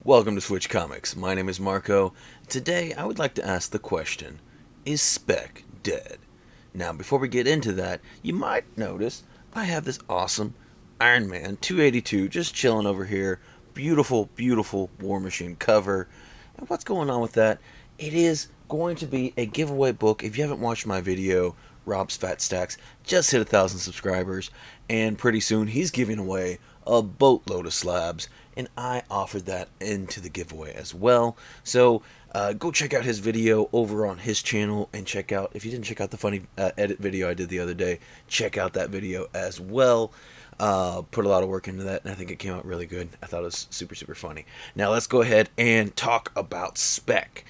Welcome to Switch Comics. My name is Marco. Today I would like to ask the question, is Spec dead? Now, before we get into that, you might notice I have this awesome Iron Man 282 just chilling over here. Beautiful, beautiful War Machine cover. And what's going on with that? It is going to be a giveaway book. If you haven't watched my video, Rob's Fat Stax just hit 1,000 subscribers, and pretty soon he's giving away a boatload of slabs, and I offered that into the giveaway as well. So go check out his video over on his channel, and check out, if you didn't check out the funny edit video I did the other day, check out that video as well. Put a lot of work into that, and I think it came out really good. I thought it was super, super funny. Now let's go ahead and talk about Spec.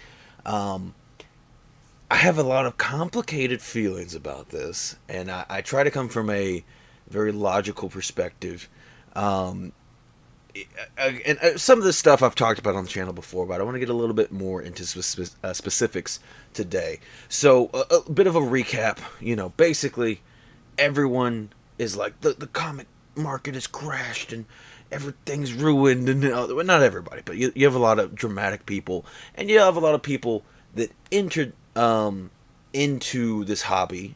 I have a lot of complicated feelings about this, and I try to come from a very logical perspective. And some of this stuff I've talked about on the channel before, but I want to get a little bit more into specifics today. So, a bit of a recap. Basically, everyone is like, the comic market has crashed and everything's ruined. And well, not everybody, but you have a lot of dramatic people, and you have a lot of people that entered into this hobby,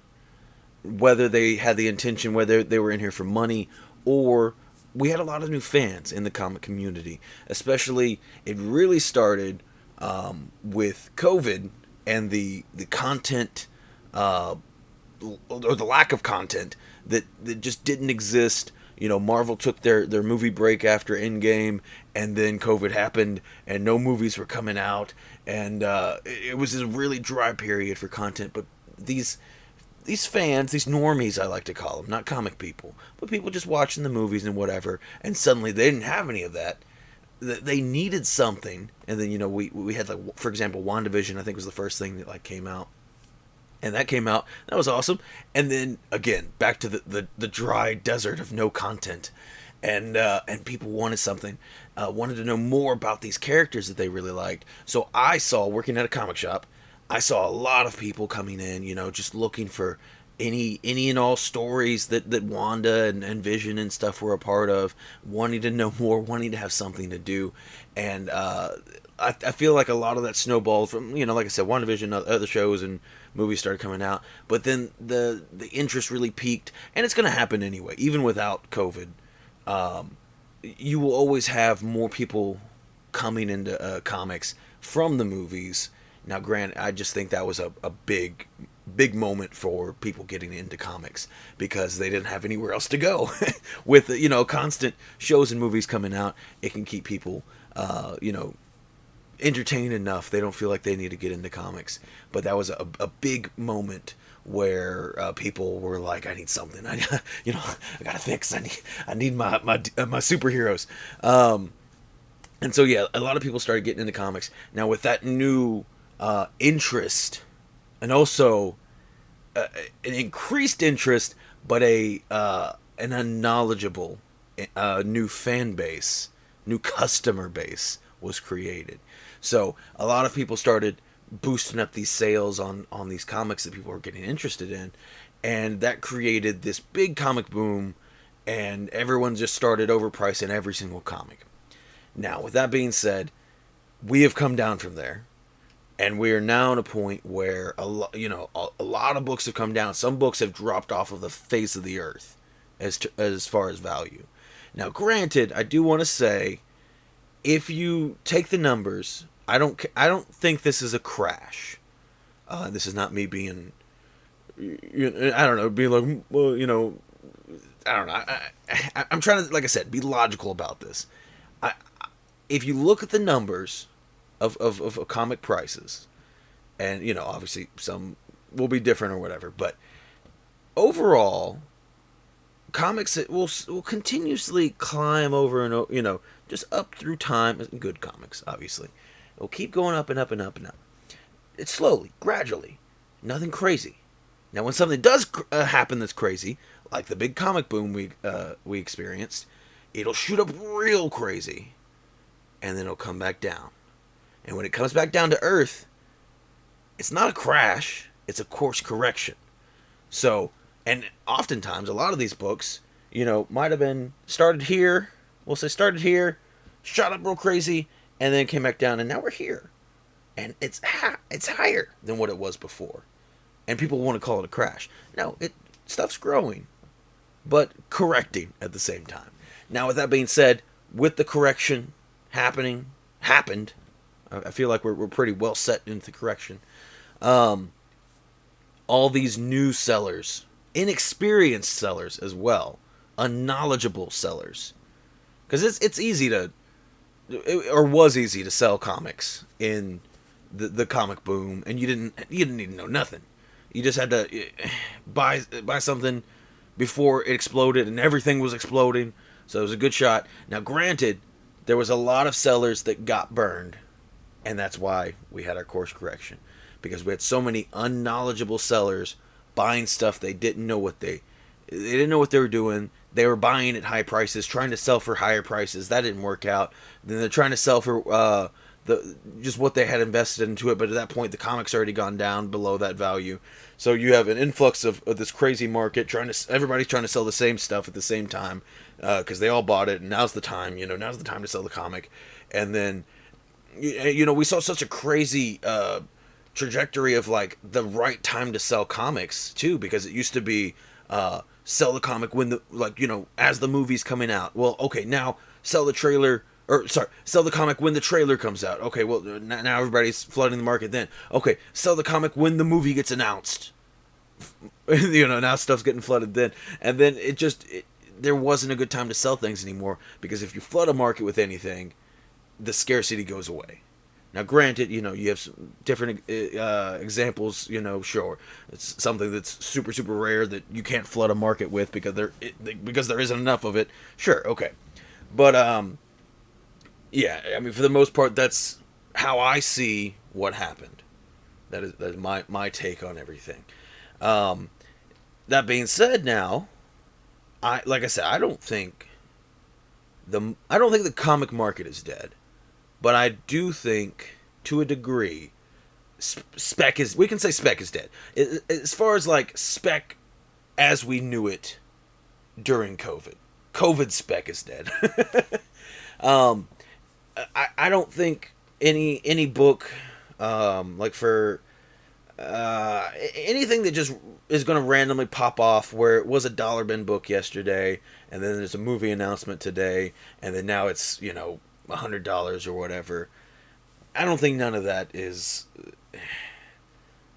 whether they had the intention, whether they were in here for money, or we had a lot of new fans in the comic community. Especially, it really started with COVID and the content, or the lack of content that just didn't exist. Marvel took their movie break after Endgame, and then COVID happened, and no movies were coming out, and it was a really dry period for content. But these fans, these normies, I like to call them, not comic people, but people just watching the movies and whatever, and suddenly they didn't have any of that. They needed something, and then we had, like, for example, WandaVision, I think, was the first thing that came out. And that came out. That was awesome. And then, again, back to the dry desert of no content. And people wanted something. Wanted to know more about these characters that they really liked. So I saw, working at a comic shop, I saw a lot of people coming in, just looking for any and all stories that Wanda and Vision and stuff were a part of. Wanting to know more, wanting to have something to do. And I feel like a lot of that snowballed from, like I said, WandaVision, other shows and movies started coming out. But then the interest really peaked, and it's going to happen anyway, even without COVID. You will always have more people coming into comics from the movies. Now, granted, I just think that was a big moment for people getting into comics, because they didn't have anywhere else to go. With constant shows and movies coming out, it can keep people entertained enough they don't feel like they need to get into comics. But that was a big moment where people were like, I need something. I gotta fix. I need my superheroes. And so, yeah, a lot of people started getting into comics. Now, with that new interest, and also an increased interest, but an unknowledgeable new fan base, new customer base was created. So a lot of people started boosting up these sales on these comics that people were getting interested in, and that created this big comic boom, and everyone just started overpricing every single comic. Now, with that being said, we have come down from there, and we are now at a point where a lot of books have come down. Some books have dropped off of the face of the earth as far as value. Now, granted, I do want to say, if you take the numbers, I don't think this is a crash. This is not me being, I don't know, being like, well, I don't know. I'm trying to, like I said, be logical about this. If you look at the numbers of comic prices, and obviously some will be different or whatever, but overall, comics will continuously climb over and just up through time. Good comics, obviously, it'll keep going up and up and up and up. It's slowly, gradually, nothing crazy. Now, when something does happen that's crazy, like the big comic boom we experienced, it'll shoot up real crazy, and then it'll come back down. And when it comes back down to earth, it's not a crash, it's a course correction. So, and oftentimes, a lot of these books, might have been started here, shot up real crazy, and then came back down, and now we're here, and it's higher than what it was before, and people want to call it a crash. No, stuff's growing, but correcting at the same time. Now, with that being said, with the correction happened, I feel like we're pretty well set into correction. Um, all these new sellers, inexperienced sellers as well, unknowledgeable sellers, because it's easy to, or was easy to sell comics in the comic boom, and you didn't need to know nothing. You just had to buy something before it exploded, and everything was exploding, so it was a good shot. Now, granted, there was a lot of sellers that got burned, and that's why we had our course correction, because we had so many unknowledgeable sellers buying stuff they didn't know what they didn't know what they were doing. They were buying at high prices, trying to sell for higher prices. That didn't work out. Then they're trying to sell for just what they had invested into it, but at that point the comic's already gone down below that value. So you have an influx of this crazy market everybody's trying to sell the same stuff at the same time, because they all bought it, and now's the time. Now's the time to sell the comic. And then we saw such a crazy trajectory of like the right time to sell comics too, because it used to be sell the comic when as the movie's coming out. Well, okay, now sell the trailer, or sorry, sell the comic when the trailer comes out. Okay, well, now everybody's flooding the market then. Okay, sell the comic when the movie gets announced. Now stuff's getting flooded then. And then there wasn't a good time to sell things anymore, because if you flood a market with anything, the scarcity goes away. Now, granted, you have some different examples. Sure, it's something that's super, super rare that you can't flood a market with because there isn't enough of it. Sure, okay, but yeah, I mean, for the most part, that's how I see what happened. That is my take on everything. That being said, now, like I said, I don't think the comic market is dead. But I do think, to a degree, we can say Spec is dead. As far as like Spec as we knew it during COVID Spec is dead. I don't think any book, like for anything that just is going to randomly pop off, where it was a dollar bin book yesterday, and then there's a movie announcement today, and then now it's $100 or whatever. I don't think none of that is.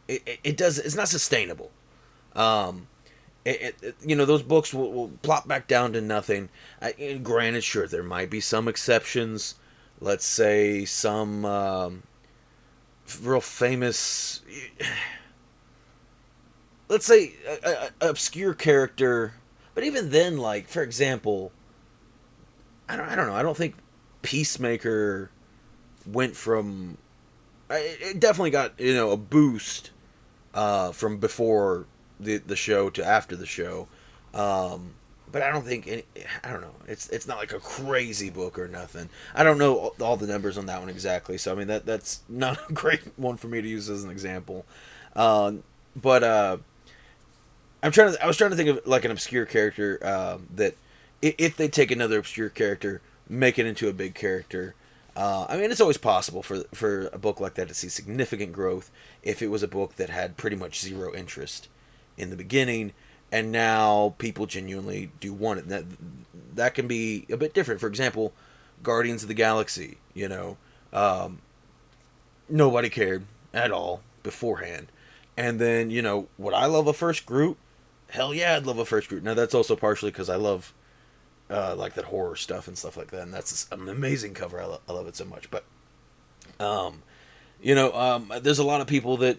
It's not sustainable. Those books will plop back down to nothing. Granted, sure, there might be some exceptions. Let's say some real famous. Let's say a obscure character, but even then, like for example, I don't know. I don't think Peacemaker went from. It definitely got a boost from before the show to after the show, but I don't think I don't know. It's not like a crazy book or nothing. I don't know all the numbers on that one exactly, so I mean that's not a great one for me to use as an example. But I was trying to think of like an obscure character that if they take another obscure character, make it into a big character. I mean, it's always possible for a book like that to see significant growth if it was a book that had pretty much zero interest in the beginning, and now people genuinely do want it. That can be a bit different. For example, Guardians of the Galaxy. Nobody cared at all beforehand, and then would I love a first Groot? Hell yeah, I'd love a first Groot. Now that's also partially because I love. Like that horror stuff and stuff like that, and that's an amazing cover. I love it so much. But, there's a lot of people that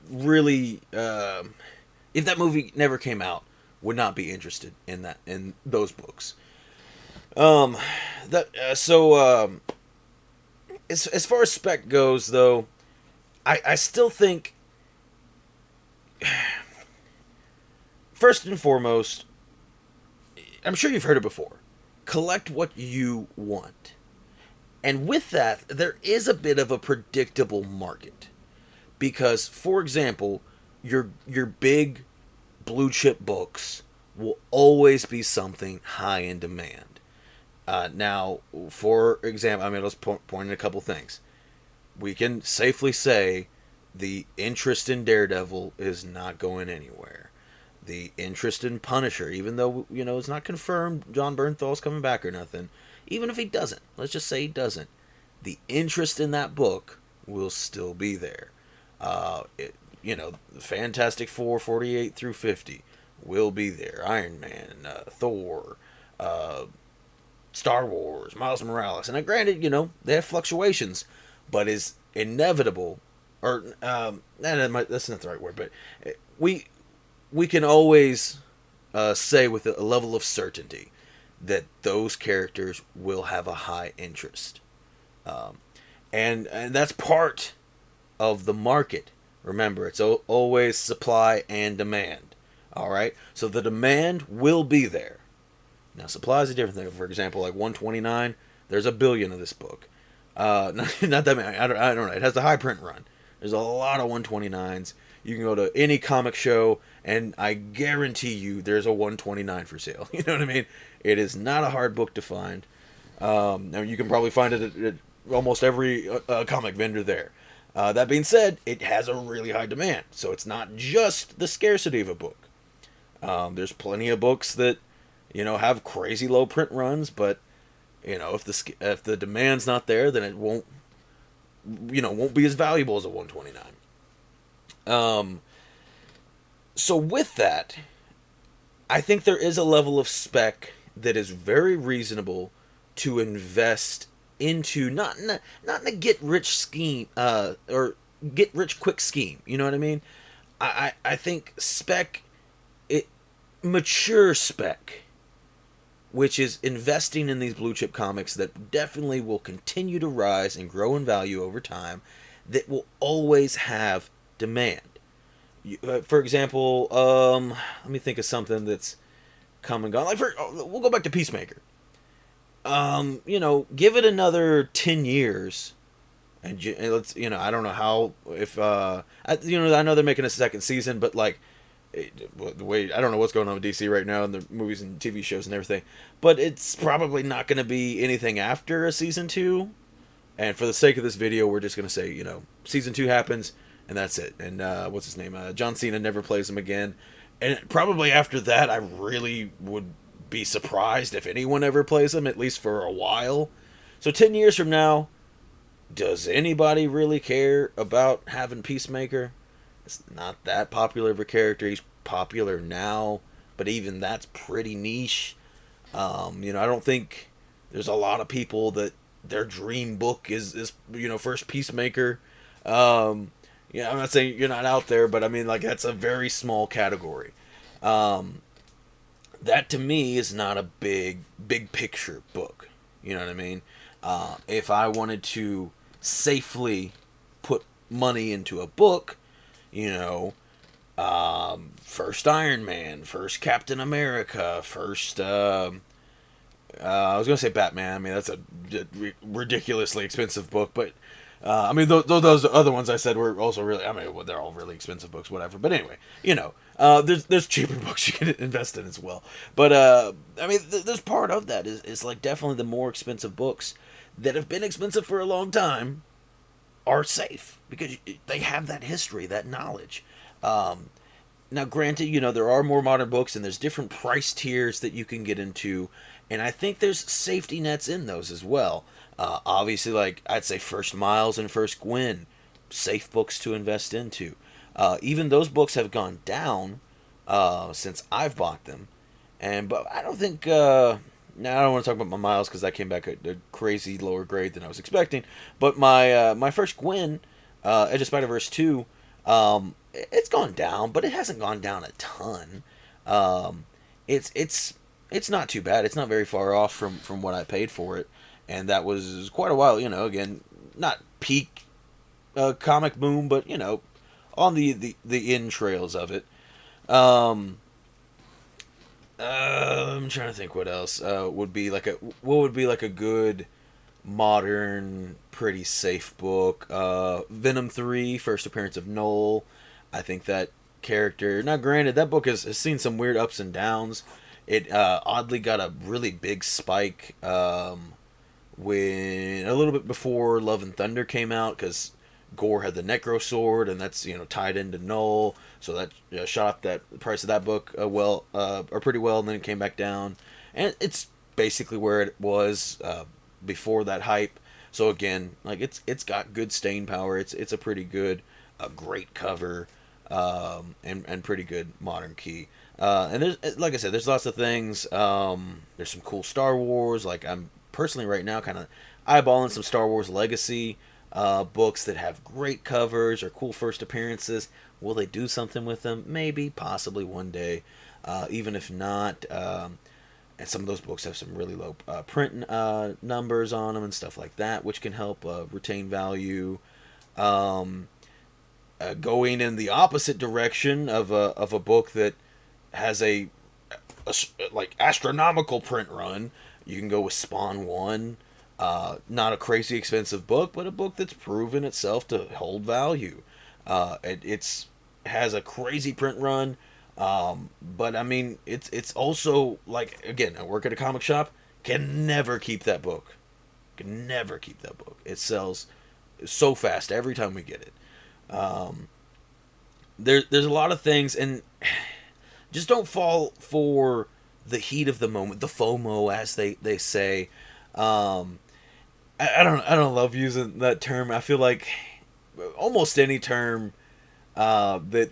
really, if that movie never came out, would not be interested in those books. As far as Spec goes, though, I still think, first and foremost, I'm sure you've heard it before. Collect what you want. And with that, there is a bit of a predictable market. Because, for example, your big blue chip books will always be something high in demand. Now, for example, I mean, let's point at a couple things. We can safely say the interest in Daredevil is not going anywhere. The interest in Punisher, even though it's not confirmed John Bernthal's coming back or nothing, even if he doesn't, let's just say he doesn't, the interest in that book will still be there. Fantastic Four 48 through 50 will be there. Iron Man, Thor, uh, Star Wars, Miles Morales. And granted, they have fluctuations, but is inevitable, or that's not the right word, but we we can always say with a level of certainty that those characters will have a high interest, um, and that's part of the market. Remember, it's always supply and demand. All right, so the demand will be there. Now, supply is a different thing. For example, like 129, there's a billion of this book. Not that many. I don't know. It has the high print run. There's a lot of 129s. You can go to any comic show, and I guarantee you there's a 129 for sale. You know what I mean? It is not a hard book to find. Now you can probably find it at almost every comic vendor there. That being said, it has a really high demand, so it's not just the scarcity of a book. There's plenty of books that have crazy low print runs, but if the demand's not there, then it won't be as valuable as a 129. So with that, I think there is a level of spec that is very reasonable to invest into, not in a get rich scheme, or get rich quick scheme. You know what I mean? I think spec, it mature spec, which is investing in these blue chip comics that definitely will continue to rise and grow in value over time, that will always have demand. For example, let me think of something that's come and gone. We'll go back to Peacemaker. Give it another 10 years, and let's, I don't know how, if, I know they're making a second season, but the way, I don't know what's going on with DC right now and the movies and TV shows and everything, but it's probably not going to be anything after a season 2. And for the sake of this video, we're just going to say, season 2 happens, and that's it. And what's his name? John Cena never plays him again. And probably after that, I really would be surprised if anyone ever plays him, at least for a while. So 10 years from now, does anybody really care about having Peacemaker? It's not that popular of a character. He's popular now, but even that's pretty niche. I don't think there's a lot of people that their dream book is first Peacemaker. I'm not saying you're not out there, but I mean, that's a very small category. That to me is not a big picture book. You know what I mean? If I wanted to safely put money into a book, first Iron Man, first Captain America, first, I was going to say Batman. I mean, that's a ridiculously expensive book, but those other ones I said were also really, they're all really expensive books, whatever. But anyway, there's cheaper books you can invest in as well. But, there's part of that is definitely the more expensive books that have been expensive for a long time are safe because they have that history, that knowledge. Now, granted, there are more modern books and there's different price tiers that you can get into. And I think there's safety nets in those as well. Obviously, I'd say First Miles and First Gwen, safe books to invest into. Even those books have gone down since I've bought them. But I don't think... now, I don't want to talk about my Miles because that came back at a crazy lower grade than I was expecting. But my First Gwen, Edge of Spider-Verse 2, it's gone down, but it hasn't gone down a ton. It's not too bad. It's not very far off from what I paid for it. And that was quite a while, again, not peak comic boom, but, on the entrails of it. I'm trying to think what else would be a good modern, pretty safe book. Venom III, first appearance of Noel. I think that character, now granted, that book has seen some weird ups and downs. It oddly got a really big spike when a little bit before Love and Thunder came out, because Gore had the Necro Sword, and that's tied into Null, so that shot up that the price of that book or pretty well, and then it came back down, and it's basically where it was before that hype. So again, like it's got good staying power. It's a pretty good, a great cover, and pretty good modern key. And there's, like I said, there's lots of things. There's some cool Star Wars. Like, I'm personally right now kind of eyeballing some Star Wars Legacy books that have great covers or cool first appearances. Will they do something with them? Maybe, possibly one day. Even if not, and some of those books have some really low print numbers on them and stuff like that, which can help retain value. Going in the opposite direction of a book that has a like astronomical print run, you can go with Spawn 1. Not a crazy expensive book, but a book that's proven itself to hold value. It's has a crazy print run, but I mean, it's also, like, again, I work at a comic shop. Can never keep that book. Can never keep that book. It sells so fast every time we get it. There's a lot of things, and just don't fall for the heat of the moment, the FOMO, as they say. I don't love using that term. I feel like almost any term that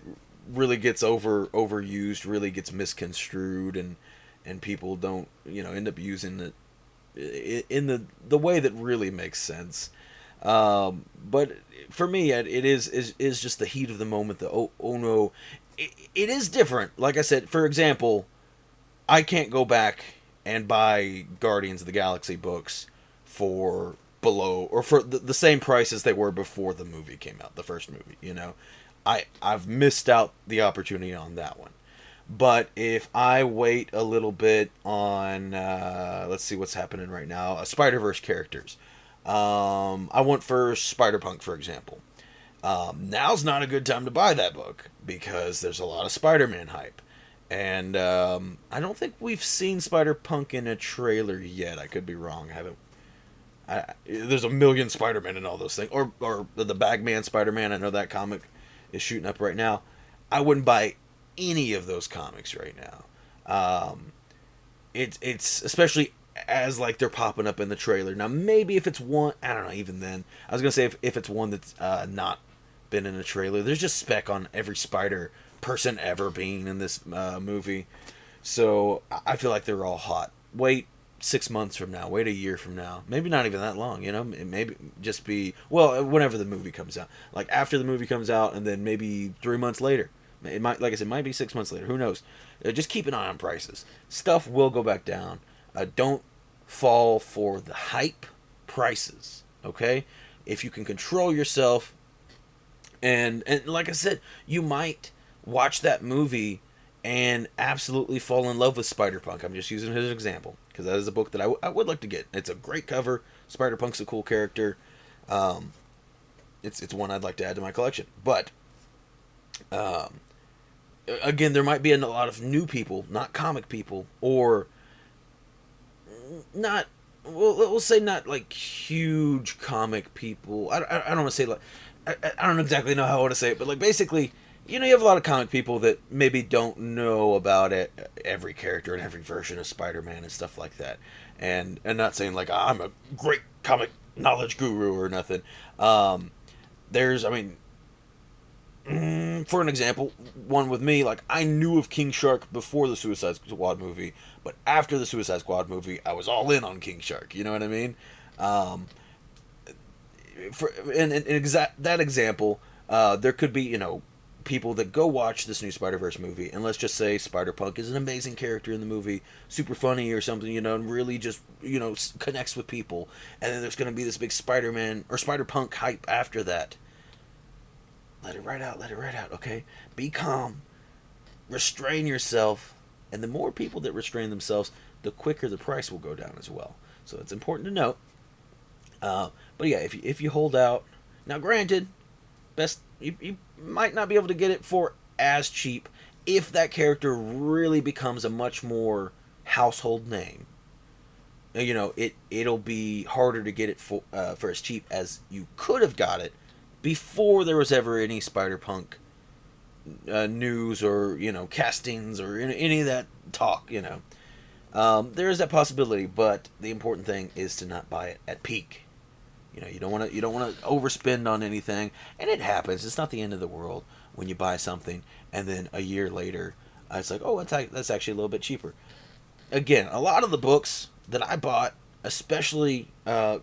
really gets overused really gets misconstrued, and people don't end up using it in the way that really makes sense. But for me, it is just the heat of the moment. The oh no, it is different. Like I said, for example, I can't go back and buy Guardians of the Galaxy books for below or for the same price as they were before the movie came out, the first movie. I've missed out the opportunity on that one. But if I wait a little bit on, let's see what's happening right now, Spider-Verse characters. I went for Spider-Punk, for example. Now's not a good time to buy that book because there's a lot of Spider-Man hype. And I don't think we've seen Spider-Punk in a trailer yet. I could be wrong. There's a million Spider-Man in all those things. Or the Bagman Spider-Man. I know that comic is shooting up right now. I wouldn't buy any of those comics right now. It's especially as like they're popping up in the trailer. Now maybe if it's one, I don't know, even then. I was going to say if it's one that's not been in a trailer. There's just spec on every Spider person ever being in this movie. So I feel like they're all hot. Wait 6 months from now, wait a year from now, maybe not even that long, it maybe just be, well, whenever the movie comes out, like after the movie comes out, and then maybe 3 months later, it might, like I said, might be 6 months later, who knows. Just keep an eye on prices. Stuff will go back down. Don't fall for the hype prices, okay? If you can control yourself, and like I said, you might watch that movie and absolutely fall in love with Spider-Punk. I'm just using it as an example, because that is a book that I would like to get. It's a great cover. Spider-Punk's a cool character. It's one I'd like to add to my collection. But, again, there might be a lot of new people, not comic people, or not, well, we'll say not like huge comic people. I don't want to say, like, I don't exactly know how I want to say it, but like basically, you have a lot of comic people that maybe don't know about every character and every version of Spider-Man and stuff like that. And not saying like I'm a great comic knowledge guru or nothing. There's, I mean, for an example, one with me, like I knew of King Shark before the Suicide Squad movie, but after the Suicide Squad movie, I was all in on King Shark. You know what I mean? That example, there could be, people that go watch this new Spider-Verse movie, and let's just say Spider-Punk is an amazing character in the movie, super funny or something, and really just, connects with people, and then there's going to be this big Spider-Man or Spider-Punk hype after that. Let it ride out, okay? Be calm, restrain yourself, and the more people that restrain themselves, the quicker the price will go down as well. So it's important to note. But yeah, if you hold out, now granted, you might not be able to get it for as cheap if that character really becomes a much more household name, it'll be harder to get it for as cheap as you could have got it before there was ever any Spider Punk news or castings or any of that talk. There is that possibility, but the important thing is to not buy it at peak. You don't want to overspend on anything, and it happens. It's not the end of the world when you buy something and then a year later it's like, oh, that's actually a little bit cheaper. Again, a lot of the books that I bought, especially, I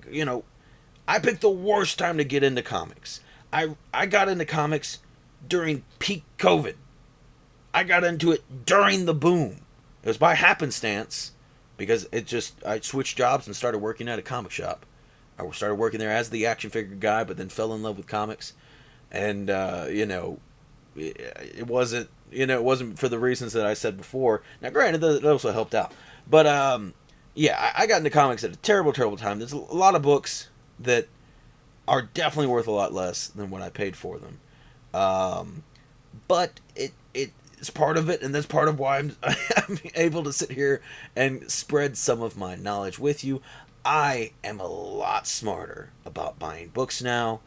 picked the worst time to get into comics. I got into comics during peak COVID. I got into it during the boom. It was by happenstance because I switched jobs and started working at a comic shop. I started working there as the action figure guy, but then fell in love with comics, and it wasn't for the reasons that I said before. Now, granted, that also helped out, but yeah, I got into comics at a terrible, terrible time. There's a lot of books that are definitely worth a lot less than what I paid for them, but it's part of it, and that's part of why I'm able to sit here and spread some of my knowledge with you. I am a lot smarter about buying books now.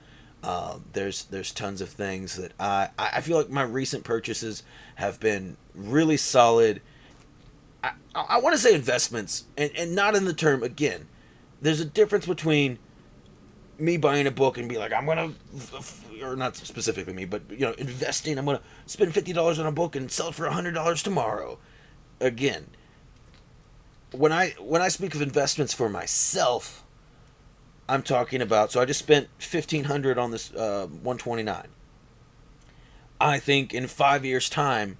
There's tons of things that I feel like my recent purchases have been really solid. I want to say investments, and not in the term, again, there's a difference between me buying a book and be like, I'm going to, or not specifically me, but, investing, I'm going to spend $50 on a book and sell it for $100 tomorrow. Again, when I speak of investments for myself, I'm talking about, so I just spent $1,500 on this 129. I think in 5 years' time,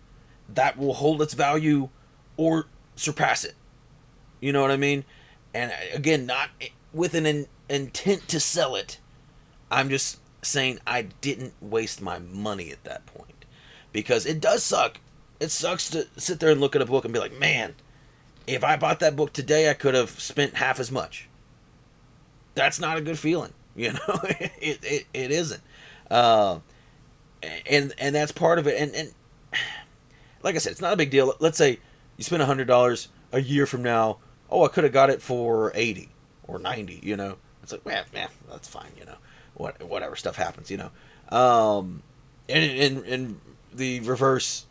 that will hold its value or surpass it. You know what I mean? And again, not with an intent to sell it. I'm just saying I didn't waste my money at that point. Because it does suck. It sucks to sit there and look at a book and be like, man, if I bought that book today, I could have spent half as much. That's not a good feeling, it isn't, and that's part of it. And like I said, it's not a big deal. Let's say you spend $100 a year from now. Oh, I could have got it for 80 or 90. It's like, man, that's fine. Whatever stuff happens. And in the reverse,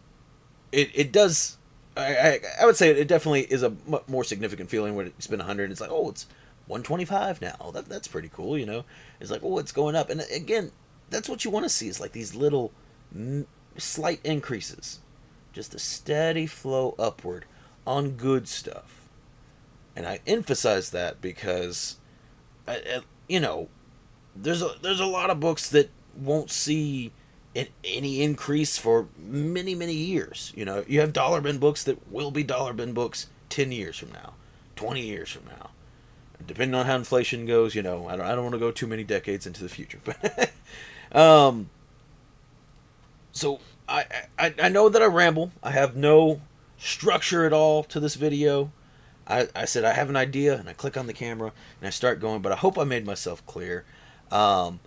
it does. I would say it definitely is a more significant feeling when you spend 100 and it's like, oh, it's 125 now. That's pretty cool, It's like, oh, it's going up. And again, that's what you want to see, is like these little slight increases. Just a steady flow upward on good stuff. And I emphasize that because there's a lot of books that won't see any increase for many, many years. You have dollar bin books that will be dollar bin books 10 years from now, 20 years from now. Depending on how inflation goes, I don't want to go too many decades into the future. But so I know that I ramble. I have no structure at all to this video. I said I have an idea, and I click on the camera, and I start going, but I hope I made myself clear. And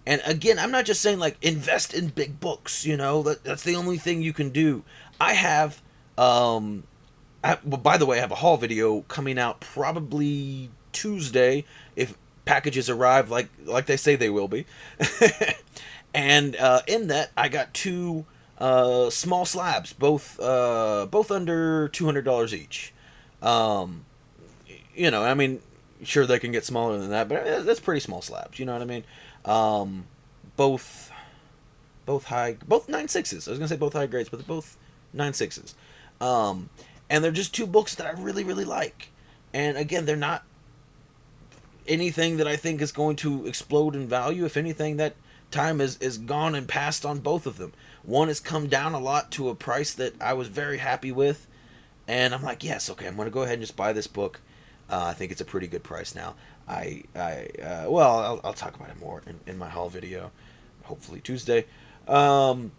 again, I'm not just saying, like, invest in big books, that's the only thing you can do. I have, well, by the way, I have a haul video coming out probably Tuesday, if packages arrive like they say they will be. And in that, I got two small slabs, both under $200 each. I mean, sure, they can get smaller than that, but that's pretty small slabs. You know what I mean? Both 9.6s. I was gonna say both high grades, but they're both 9.6s. And they're just two books that I really, really like. And again, they're not anything that I think is going to explode in value. If anything, that time is gone and passed on both of them. One has come down a lot to a price that I was very happy with, and I'm like, yes, okay, I'm going to go ahead and just buy this book. I think it's a pretty good price now. I'll talk about it more in my haul video, hopefully Tuesday. But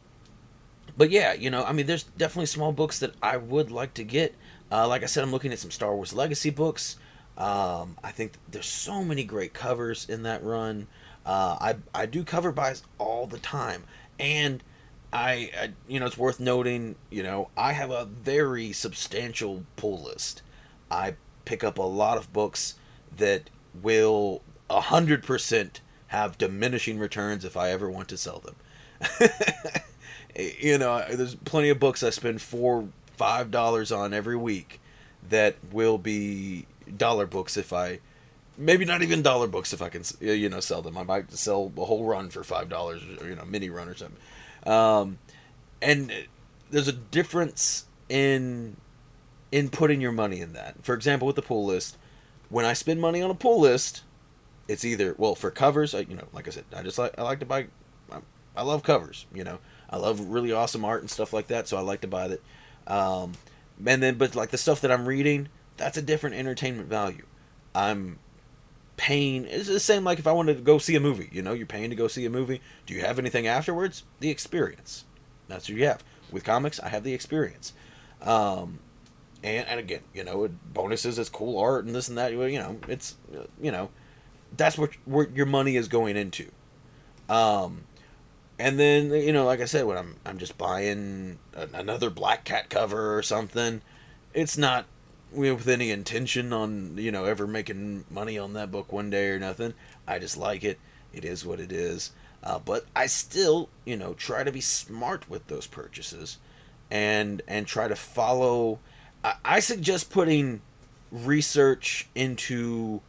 yeah, I mean, there's definitely small books that I would like to get. Like I said, I'm looking at some Star Wars Legacy books. I think there's so many great covers in that run. I do cover buys all the time, and I it's worth noting, I have a very substantial pull list. I pick up a lot of books that will 100% have diminishing returns if I ever want to sell them. There's plenty of books I spend $4, $5 on every week that will be dollar books if I, maybe not even dollar books if I can, sell them. I might sell a whole run for $5, or mini run or something. And there's a difference in putting your money in that. For example, with the pull list, when I spend money on a pull list, it's either, well, for covers, like I said, I like to buy. I love covers. I love really awesome art and stuff like that, so I like to buy that. But like the stuff that I'm reading, that's a different entertainment value. I'm paying. It's the same like if I wanted to go see a movie. You're paying to go see a movie. Do you have anything afterwards? The experience. That's what you have. With comics, I have the experience. And again, bonuses, it's cool art and this and that. It's that's what your money is going into. And then like I said, when I'm just buying another Black Cat cover or something, it's not with any intention on ever making money on that book one day or nothing. I just like it. It is what it is. But I still try to be smart with those purchases, and try to follow. I suggest putting research into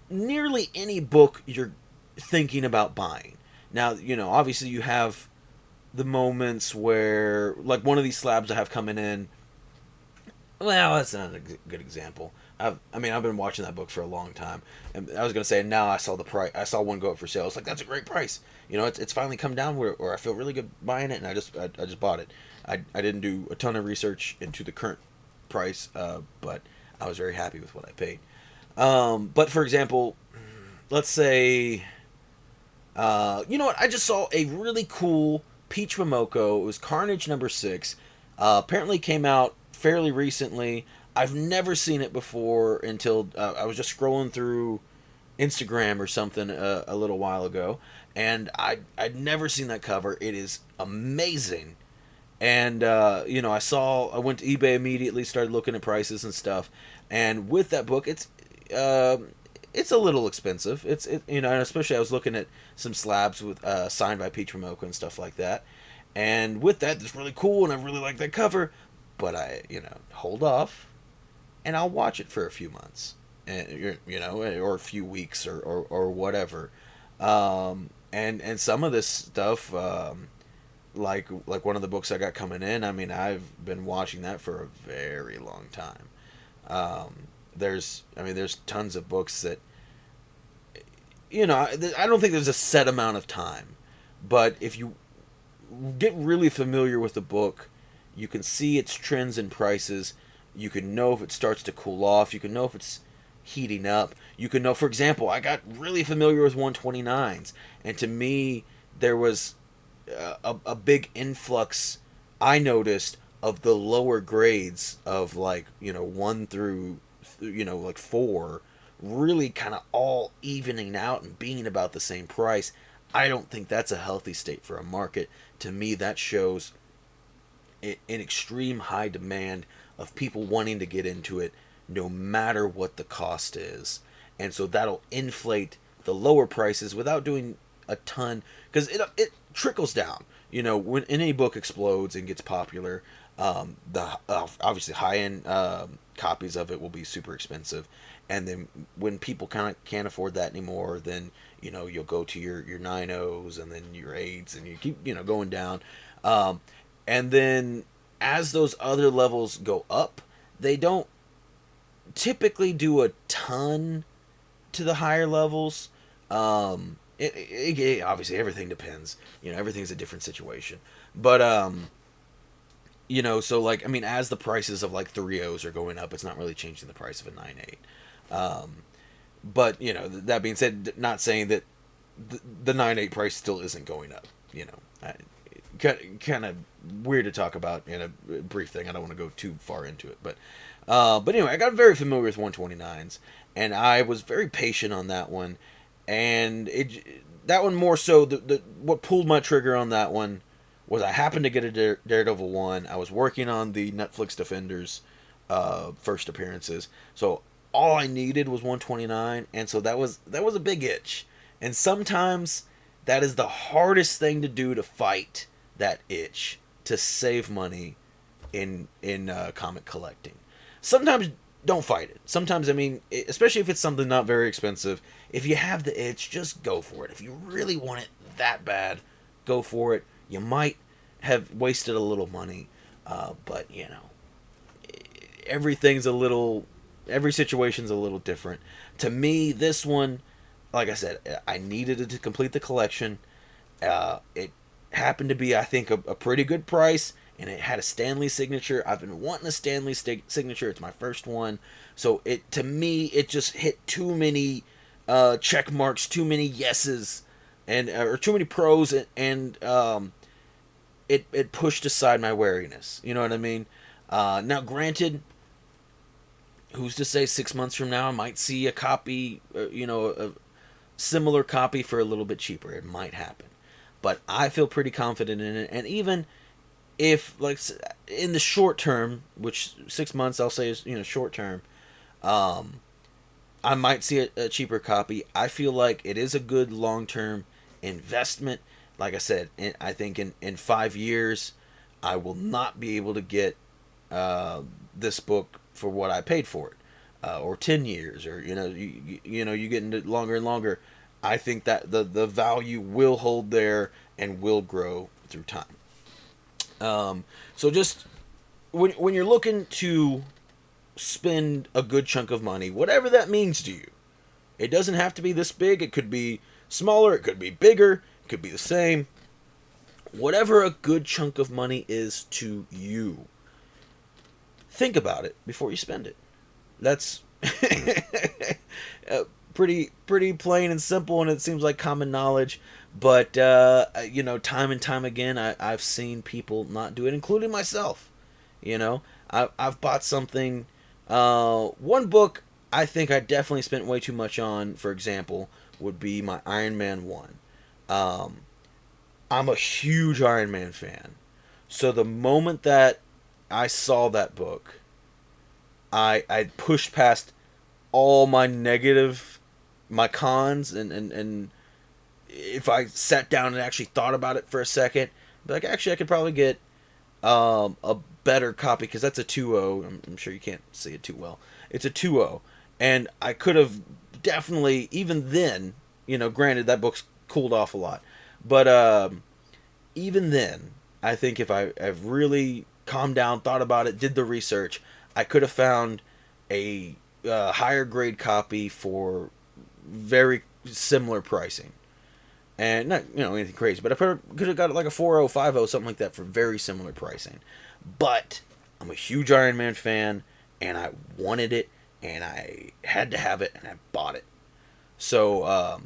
nearly any book you're thinking about buying. Now, obviously you have the moments where, like one of these slabs I have coming in, well, that's not a good example. I've been watching that book for a long time, and I was gonna say now I saw the price. I saw one go up for sale. It's like that's a great price. It's finally come down where I feel really good buying it, and I just bought it. I didn't do a ton of research into the current price, but I was very happy with what I paid. But for example, let's say, you know what? I just saw a really cool Peach Momoko. It was Carnage #6. Apparently came out fairly recently. I've never seen it before until I was just scrolling through Instagram or something a little while ago, and I'd never seen that cover. It is amazing. And I went to eBay immediately, started looking at prices and stuff. And with that book, it's a little expensive. And especially I was looking at some slabs with signed by Peach Momoko and stuff like that. And with that, it's really cool, and I really like that cover. But I hold off, and I'll watch it for a few months, and or a few weeks or whatever. And some of this stuff. Like one of the books I got coming in, I've been watching that for a very long time. There's tons of books that, I don't think there's a set amount of time, but if you get really familiar with the book, you can see its trends and prices. You can know if it starts to cool off. You can know if it's heating up. You can know, for example, I got really familiar with 129s, and to me, there was a big influx I noticed of the lower grades of 1 through 4 really kind of all evening out and being about the same price. I don't think that's a healthy state for a market. To me, that shows an extreme high demand of people wanting to get into it no matter what the cost is, and so that'll inflate the lower prices without doing a ton, because it trickles down. When any book explodes and gets popular, the obviously high end copies of it will be super expensive, and then when people kind of can't afford that anymore, then you'll go to your 9.0s and then your 8s, and you keep going down, and then as those other levels go up, they don't typically do a ton to the higher levels. Obviously everything depends. Everything's a different situation. But so as the prices of 3.0s are going up, it's not really changing the price of a 9.8. But that being said, not saying that the 9.8 price still isn't going up. Kind of weird to talk about in a brief thing. I don't want to go too far into it, but anyway, I got very familiar with 129s, and I was very patient on that one. And that one more so, what pulled my trigger on that one was I happened to get a Daredevil 1. I was working on the Netflix Defenders first appearances. So all I needed was 129, and so that was a big itch. And sometimes that is the hardest thing to do, to fight that itch to save money in comic collecting. Sometimes don't fight it. Sometimes, I mean, especially if it's something not very expensive, if you have the itch, just go for it. If you really want it that bad, go for it. You might have wasted a little money, but you know, everything's a little, every situation's a little different. To me, this one, like I said, I needed it to complete the collection. It happened to be, I think, a pretty good price, and it had a Stanley signature. I've been wanting a Stanley signature. It's my first one, so it, to me, it just hit too many check marks, too many yeses, and or too many pros, and it pushed aside my wariness. You know what I mean? Now, granted, who's to say 6 months from now I might see a copy, a similar copy for a little bit cheaper. It might happen. But I feel pretty confident in it. And even if, like, in the short term, which 6 months I'll say is, short term, I might see a cheaper copy. I feel like it is a good long-term investment. Like I said, I think in 5 years, I will not be able to get this book for what I paid for it, or 10 years, or you get into longer and longer. I think that the value will hold there and will grow through time. So just when you're looking to spend a good chunk of money, whatever that means to you, it doesn't have to be this big. It could be smaller. It could be bigger. It could be the same. Whatever a good chunk of money is to you, think about it before you spend it. That's pretty plain and simple, and it seems like common knowledge. But time and time again, I've seen people not do it, including myself. I've bought something. One book I think I definitely spent way too much on, for example, would be my Iron Man 1. I'm a huge Iron Man fan. So the moment that I saw that book, I pushed past all my cons, and if I sat down and actually thought about it for a second, like, actually I could probably get a better copy, because that's a 2.0. I'm sure you can't see it too well. It's a 2.0, and I could have definitely, even then, granted that book's cooled off a lot, but even then, I think if I've really calmed down, thought about it, did the research, I could have found a higher grade copy for very similar pricing. And not, anything crazy, but I could have got it like a 4.0, 5.0, something like that, for very similar pricing. But I'm a huge Iron Man fan, and I wanted it, and I had to have it, and I bought it. So,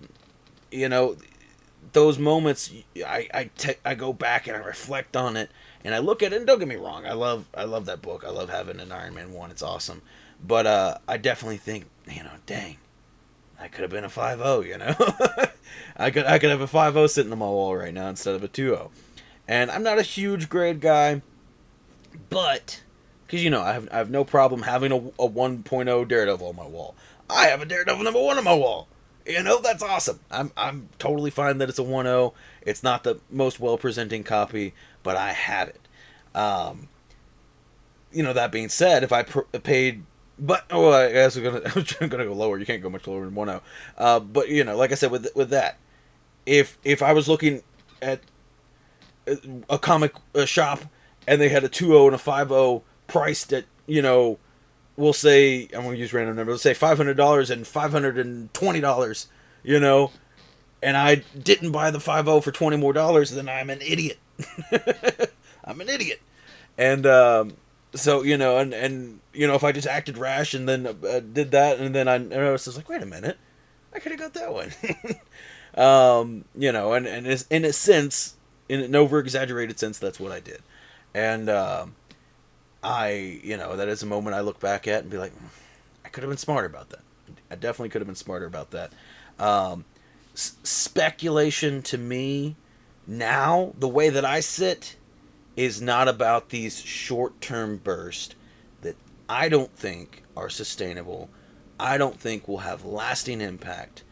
those moments, I go back and I reflect on it, and I look at it, and don't get me wrong, I love that book. I love having an Iron Man 1. It's awesome. But I definitely think, dang, I could have been a 5.0, I could have a 5.0 sitting on my wall right now instead of a 2.0. And I'm not a huge grade guy, but because I have no problem having a 1.0 Daredevil on my wall. I have a Daredevil number 1 on my wall. That's awesome. I'm totally fine that it's a 1.0. It's not the most well presenting copy, but I have it. That being said, if I paid, but I guess I'm gonna go lower. You can't go much lower than 1.0. But like I said, with that, if I was looking at a comic shop and they had a 2.0 and a 5.0 priced at, we'll say, I'm going to use random numbers, let's say $500 and $520, and I didn't buy the 5.0 for $20 more, then I'm an idiot. I'm an idiot. And, so, and if I just acted rash and then did that, and then I noticed, I was like, wait a minute, I could have got that one. And it's, in a sense, in an over-exaggerated sense, that's what I did. And, that is a moment I look back at and be like, I could have been smarter about that. I definitely could have been smarter about that. Speculation to me now, the way that I sit, is not about these short-term bursts that I don't think are sustainable. I don't think will have lasting impact.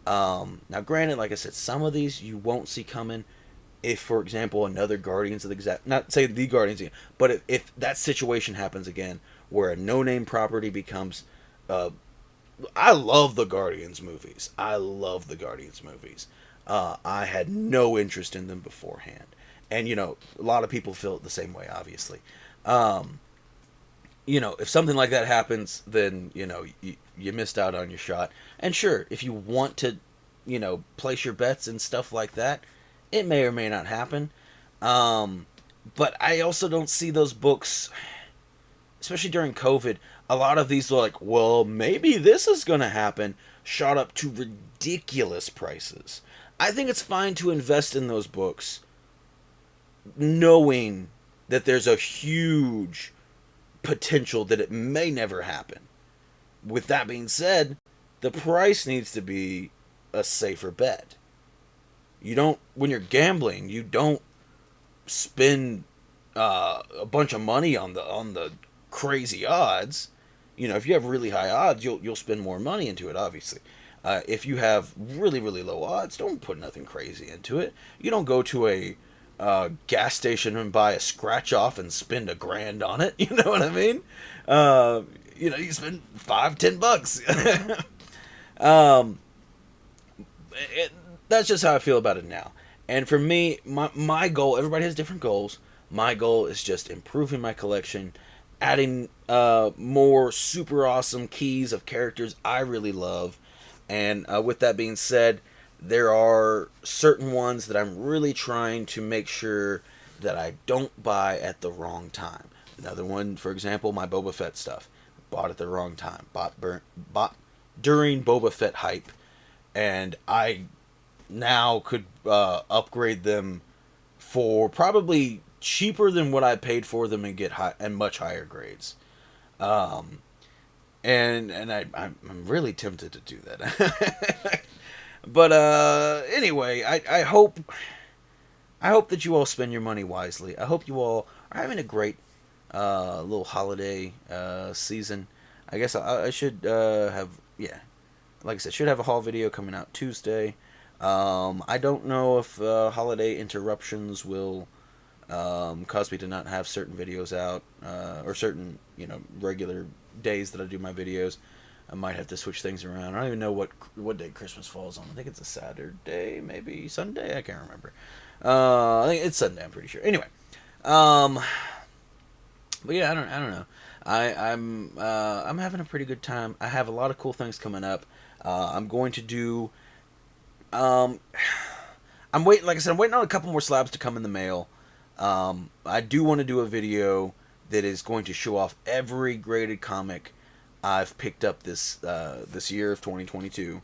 Now, granted, like I said, some of these you won't see coming. If, for example, another Guardians of the not say the Guardians, but if that situation happens again, where a no-name property becomes, I love the Guardians movies. I love the Guardians movies. I had no interest in them beforehand, and a lot of people feel it the same way, obviously. Um, if something like that happens, then you missed out on your shot. And sure, if you want to, place your bets and stuff like that, it may or may not happen. Um, but I also don't see those books, especially during COVID. A lot of these are like, well, maybe this is going to happen, shot up to ridiculous prices. I think it's fine to invest in those books, knowing that there's a huge potential that it may never happen. With that being said, the price needs to be a safer bet. You don't, when you're gambling, you don't spend a bunch of money on the crazy odds. If you have really high odds, you'll spend more money into it. Obviously, if you have really really low odds, don't put nothing crazy into it. You don't go to a gas station and buy a scratch off and spend $1,000 on it. You know what I mean? You spend $5-10. um, that's just how I feel about it now. And for me, my goal. Everybody has different goals. My goal is just improving my collection, adding more super awesome keys of characters I really love. And with that being said, there are certain ones that I'm really trying to make sure that I don't buy at the wrong time. Another one, for example, my Boba Fett stuff. Bought at the wrong time. Bought during Boba Fett hype. And I now could upgrade them for probably cheaper than what I paid for them and get much higher grades. Um, and I'm really tempted to do that. But anyway, I hope that you all spend your money wisely. I hope you all are having a great little holiday season. I guess I should have, yeah, like I said, should have a haul video coming out Tuesday. I don't know if holiday interruptions will cause me to not have certain videos out or certain regular days that I do my videos. I might have to switch things around. I don't even know what day Christmas falls on. I think it's a Saturday, maybe Sunday. I can't remember. I think it's Sunday. I'm pretty sure. Anyway, but yeah, I don't know. I'm having a pretty good time. I have a lot of cool things coming up. I'm going to do. I'm waiting. Like I said, I'm waiting on a couple more slabs to come in the mail. I do want to do a video that is going to show off every graded comic I've picked up this year of 2022.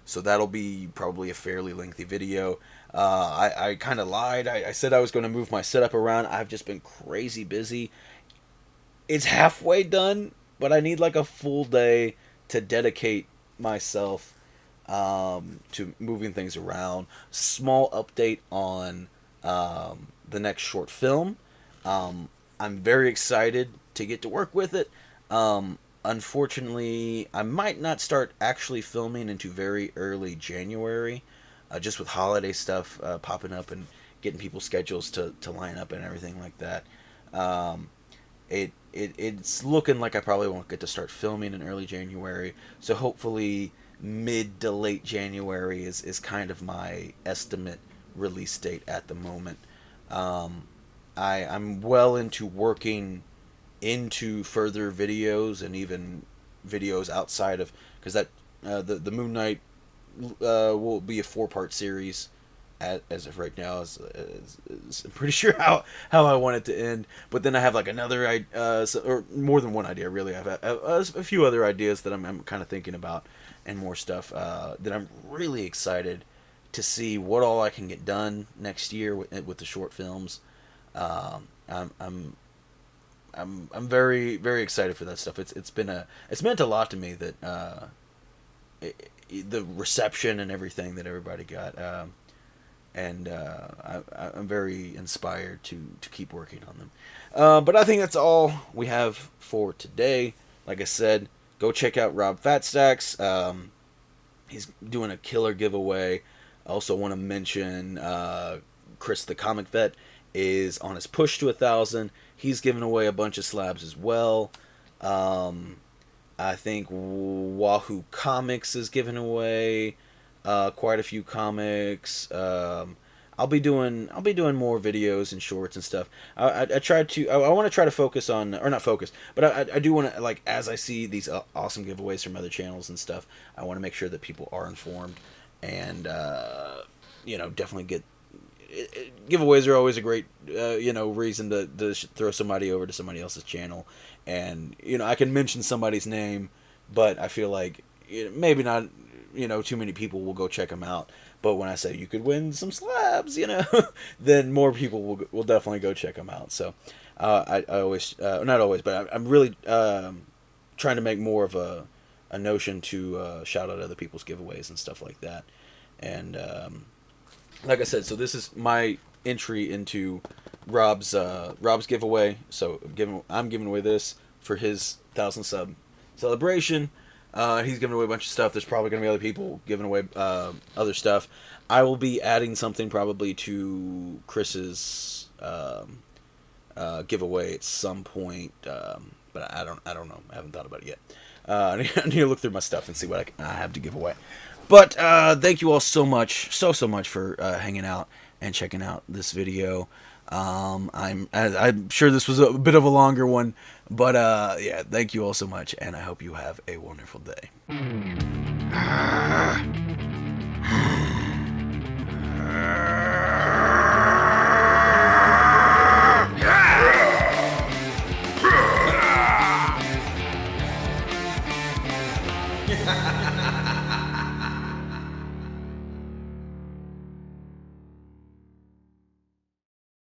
So that'll be probably a fairly lengthy video. I kind of lied. I said I was going to move my setup around. I've just been crazy busy. It's halfway done, but I need like a full day to dedicate myself to moving things around. Small update on the next short film. I'm very excited to get to work with it. Unfortunately, I might not start actually filming into very early January, just with holiday stuff popping up and getting people's schedules to line up and everything like that. It's looking like I probably won't get to start filming in early January, so hopefully mid to late January is kind of my estimate release date at the moment. I'm well into working into further videos and even videos outside of, because that the Moon Knight will be a 4-part series as of right now. I'm pretty sure how I want it to end, but then I have like another or more than one idea really. I have a few other ideas that I'm kind of thinking about, and more stuff that I'm really excited to see what all I can get done next year with the short films. I'm very very excited for that stuff. It's meant a lot to me that the reception and everything that everybody got, and I'm very inspired to keep working on them. But I think that's all we have for today. like I said, go check out Rob Fat Stax. He's doing a killer giveaway. I also want to mention Chris the Comic Vet is on his push to 1,000. He's giving away a bunch of slabs as well. I think Wahoo Comics is giving away quite a few comics. I'll be doing more videos and shorts and stuff. I want to try to focus on, or not focus, but I do want to, like, as I see these awesome giveaways from other channels and stuff, I want to make sure that people are informed, and definitely get giveaways are always a great reason to throw somebody over to somebody else's channel, and I can mention somebody's name, but I feel like maybe not too many people will go check them out. But when I say you could win some slabs, then more people will definitely go check them out. So I always, not always, but I'm really trying to make more of a notion to shout out other people's giveaways and stuff like that. And like I said, so this is my entry into Rob's giveaway. So I'm giving away this for his 1,000 sub celebration. He's giving away a bunch of stuff. There's probably going to be other people giving away other stuff. I will be adding something probably to Chris's giveaway at some point, but I don't know. I haven't thought about it yet. I need to look through my stuff and see what I have to give away. But thank you all so much for hanging out and checking out this video. I'm sure this was a bit of a longer one, but yeah, thank you all so much, and I hope you have a wonderful day.